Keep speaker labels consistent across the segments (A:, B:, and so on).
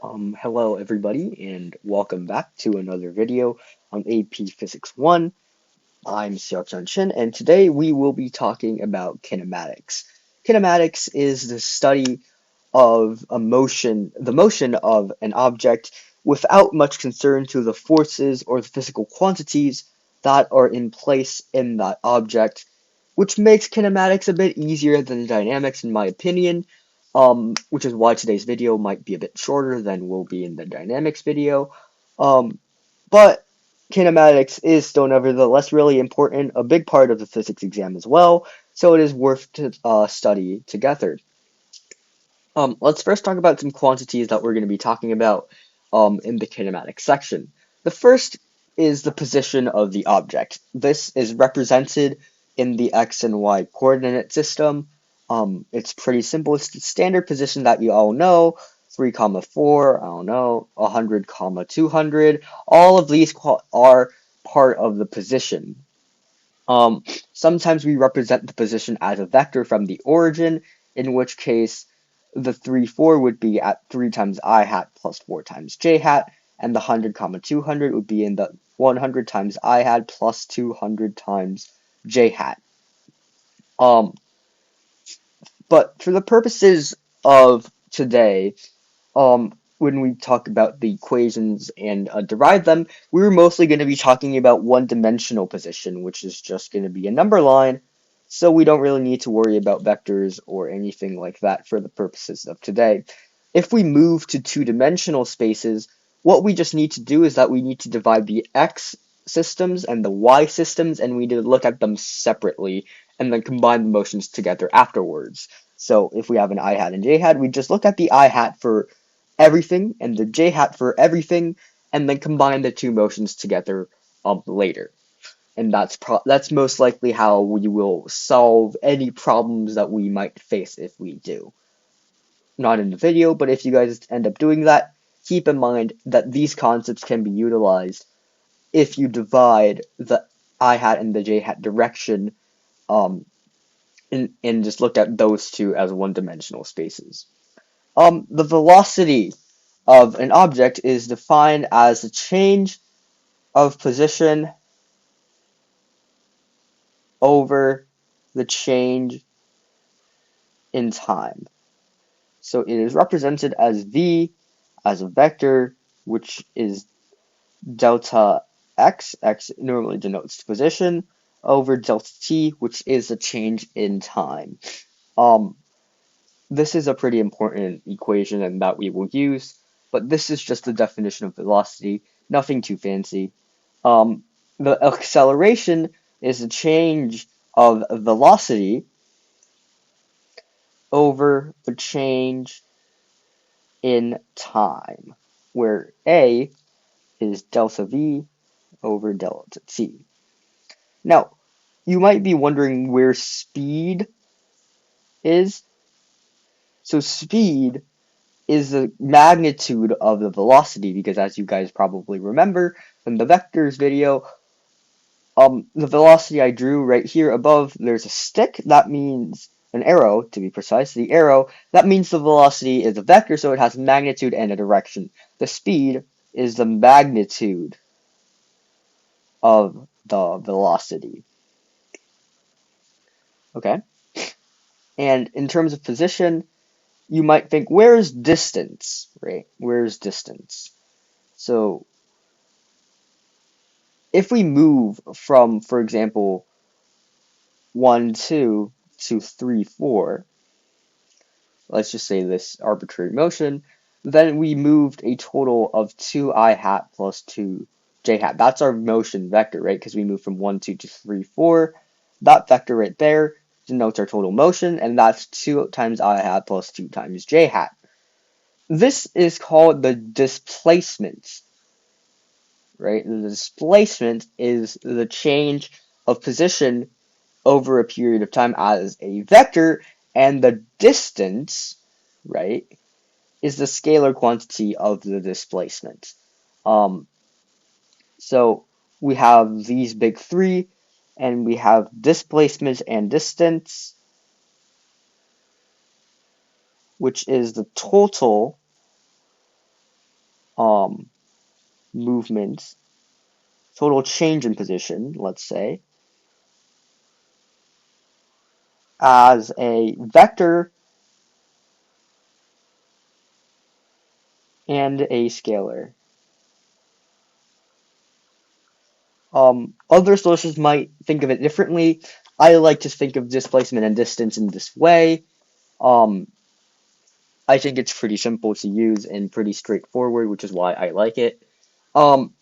A: Hello everybody and welcome back to another video on AP Physics 1. I'm Seokhyun and today we will be talking about kinematics. Kinematics is the study of the motion of an object without much concern to the forces or the physical quantities that are in place in that object, which makes kinematics a bit easier than dynamics in my opinion, which is why today's video might be a bit shorter than will be in the dynamics video. Um, but kinematics is still nevertheless really important, a big part of the physics exam as well, so it is worth to study together. Let's first talk about some quantities that we're going to be talking about in the kinematics section. The first is the position of the object. This is represented in the x and y coordinate system. It's pretty simple. It's the standard position that you all know, 3 comma 4, I don't know, 100 comma 200. All of these are part of the position. Sometimes we represent the position as a vector from the origin, in which case the 3, 4 would be at 3 times I hat plus 4 times j hat, and the 100 comma 200 would be in the 100 times I hat plus 200 times j hat. But for the purposes of today, when we talk about the equations and derive them, we were mostly going to be talking about one-dimensional position, which is just going to be a number line, so we don't really need to worry about vectors or anything like that for the purposes of today. If we move to two-dimensional spaces, what we just need to do is that we need to divide the x systems and the y systems, and we need to look at them separately and then combine the motions together afterwards. So if we have an I hat and j hat, we just look at the I hat for everything and the j hat for everything, and then combine the two motions together later. And that's most likely how we will solve any problems that we might face if we do. Not in the video, but if you guys end up doing that, keep in mind that these concepts can be utilized if you divide the I hat and the j hat direction and just look at those two as one-dimensional spaces. The velocity of an object is defined as the change of position over the change in time. So it is represented as v as a vector, which is delta x, x normally denotes position, over delta t, which is a change in time. This is a pretty important equation and that we will use, but this is just the definition of velocity, nothing too fancy. The acceleration is a change of velocity over the change in time, where a is delta v over delta t. Now, you might be wondering where speed is. So speed is the magnitude of the velocity, because as you guys probably remember from the vectors video, the velocity I drew right here above, there's a stick, that means an arrow, to be precise, the arrow, that means the velocity is a vector, so it has magnitude and a direction. The speed is the magnitude of the velocity. Okay? And in terms of position, you might think, where's distance, right? Where's distance? So if we move from, for example, 1, 2 to 3, 4, let's just say this arbitrary motion, then we moved a total of 2 I hat plus 2 j hat. That's our motion vector, right? Because we moved from 1, 2 to 3, 4. That vector right there denotes our total motion, and that's 2 times I hat plus 2 times j hat. This is called the displacement, right? The displacement is the change of position over a period of time as a vector, and the distance, right, is the scalar quantity of the displacement. So we have these big three, and we have displacement and distance, which is the total um, movement, total change in position, let's say, as a vector and a scalar. Other sources might think of it differently. I like to think of displacement and distance in this way. Um, I think it's pretty simple to use and pretty straightforward, which is why I like it. Um,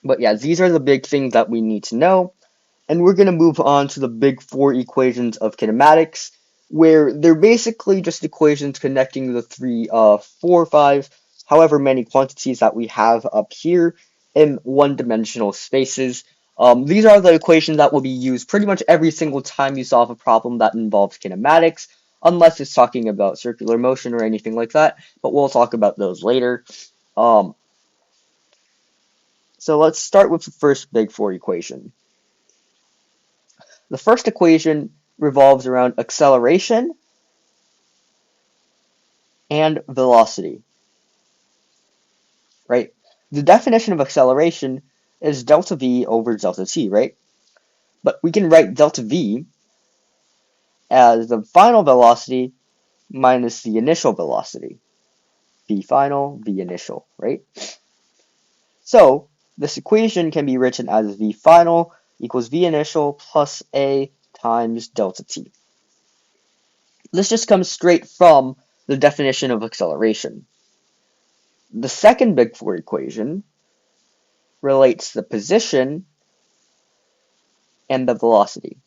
A: but yeah, these are the big things that we need to know. And we're going to move on to the big four equations of kinematics, where they're basically just equations connecting the three, four, five, however many quantities that we have up here in one-dimensional spaces. These are the equations that will be used pretty much every single time you solve a problem that involves kinematics, unless it's talking about circular motion or anything like that, but we'll talk about those later. Um, so let's start with the first big four equation. The first equation revolves around acceleration and velocity, right? The definition of acceleration is delta v over delta t, right? But we can write delta v as the final velocity minus the initial velocity. V final, v initial, right? So this equation can be written as v final equals v initial plus a times delta t. This just comes straight from the definition of acceleration. The second big four equation relates the position and the velocity.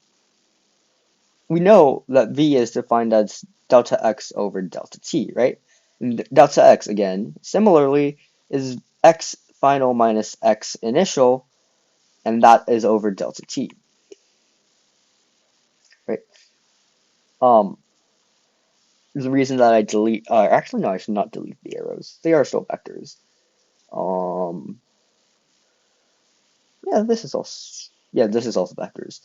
A: We know that v is defined as delta x over delta t, right? And delta x, again, similarly, is x final minus x initial, and that is over delta t, right? Um, the reason that I delete, actually, no, I should not delete the arrows. They are still vectors. Um, yeah, this is also vectors.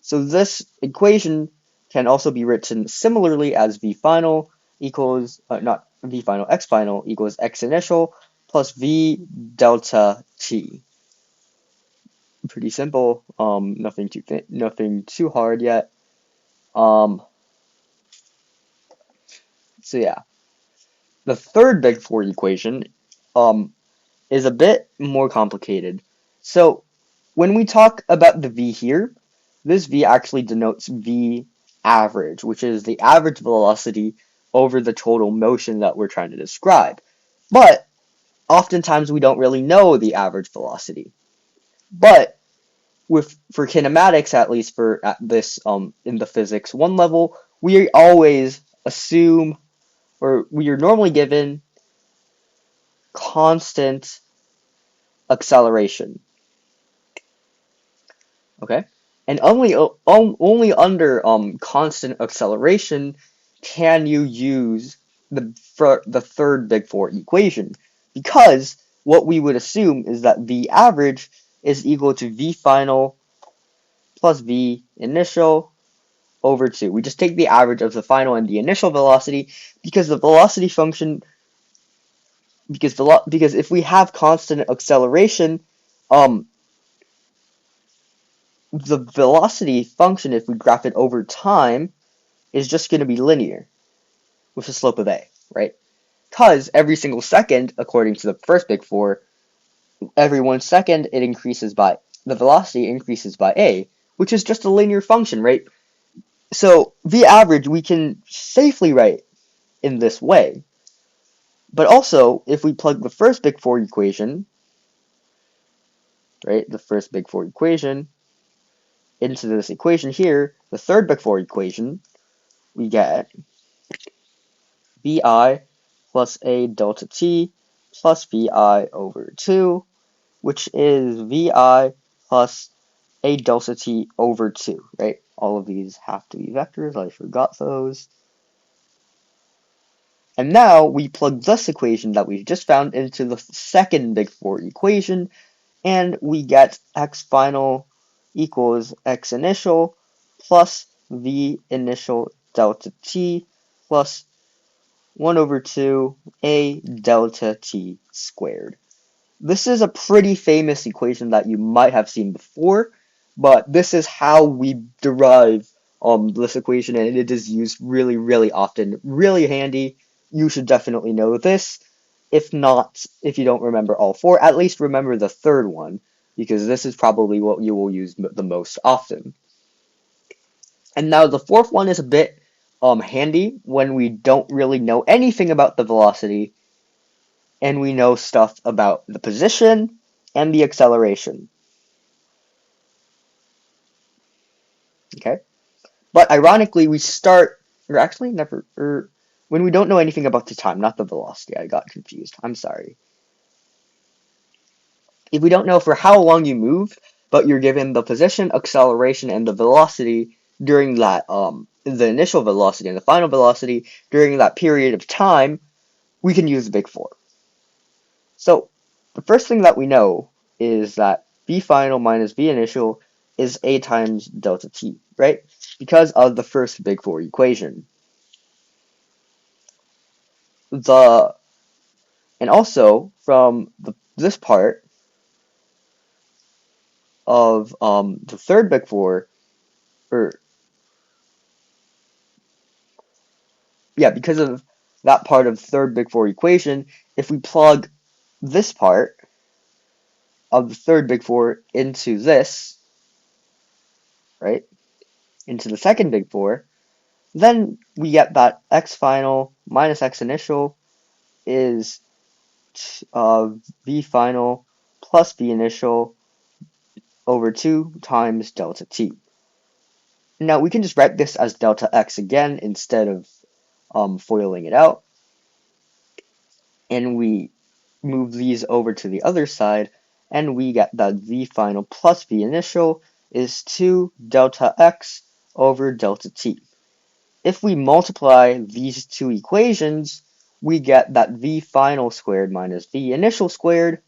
A: So this equation can also be written similarly as v final equals, not v final, x final equals x initial plus v delta t. Pretty simple. Nothing too hard yet. Um, so yeah, the third big four equation um is a bit more complicated. So when we talk about the v here, this v actually denotes v average, which is the average velocity over the total motion that we're trying to describe. But oftentimes we don't really know the average velocity. But for kinematics, at least for at this in the physics 1 level, we always assume, or we are normally given, constant acceleration. Okay, and only under constant acceleration can you use the third big four equation, because what we would assume is that v average is equal to v final plus v initial over 2. We just take the average of the final and the initial velocity, because the velocity function, because if we have constant acceleration, um the velocity function, if we graph it over time, is just going to be linear with a slope of a, right? Because every single second, according to the first big four, every 1 second the velocity increases by a, which is just a linear function, right? So v average we can safely write in this way. But also, if we plug the first big four equation, right, the first big four equation into this equation here, the third big four equation, we get vi plus a delta t plus vi over 2, which is vi plus a delta t over 2, right? All of these have to be vectors. I forgot those. And now we plug this equation that we just found into the second big four equation, and we get x final equals x initial plus v initial delta t plus 1 over 2 a delta t squared. This is a pretty famous equation that you might have seen before, but this is how we derive this equation, and it is used really, really often. Really handy. You should definitely know this. If not, if you don't remember all four, at least remember the third one, because this is probably what you will use the most often. And now the fourth one is a bit handy when we don't really know anything about the velocity and we know stuff about the position and the acceleration. Okay? But ironically, we start, or actually never, or when we don't know anything about the time, not the velocity. I got confused. I'm sorry. If we don't know for how long you move, but you're given the position, acceleration, and the velocity during that, the initial velocity and the final velocity during that period of time, we can use the big four. So the first thing that we know is that v final minus v initial is a times delta t, right? Because of the first big four equation. The and also from this part of the third big four, or yeah, because of that part of the third big four equation, if we plug this part of the third big four into this, right, into the second big four, then we get that x final minus x initial is v final plus v initial over 2 times delta t. Now we can just write this as delta x again instead of foiling it out. And we move these over to the other side, and we get that v final plus v initial is 2 delta x over delta t. If we multiply these two equations, we get that v final squared minus v initial squared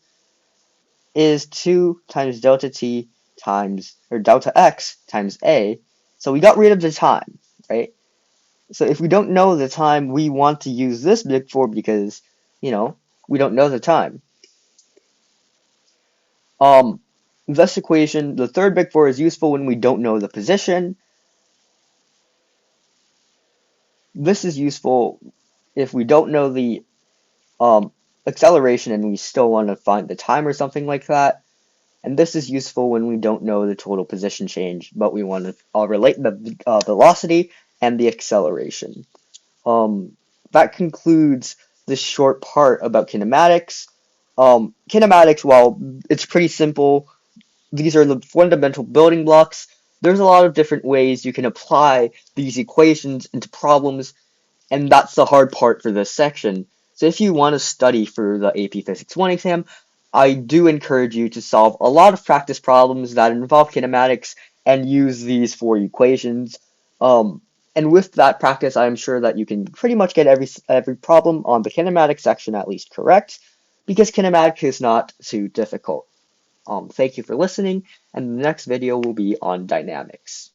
A: is 2 times delta t times, or delta x times a. So we got rid of the time, right? So if we don't know the time, we want to use this big four because, we don't know the time. This equation, the third big four, is useful when we don't know the position. This is useful if we don't know the acceleration and we still want to find the time or something like that. And this is useful when we don't know the total position change, but we want to relate the velocity and the acceleration. That concludes this short part about kinematics. Kinematics, while it's pretty simple, these are the fundamental building blocks. There's a lot of different ways you can apply these equations into problems, and that's the hard part for this section. So if you want to study for the AP Physics 1 exam, I do encourage you to solve a lot of practice problems that involve kinematics and use these four equations. And with that practice, I'm sure that you can pretty much get every problem on the kinematics section at least correct, because kinematics is not too difficult. Thank you for listening, and the next video will be on dynamics.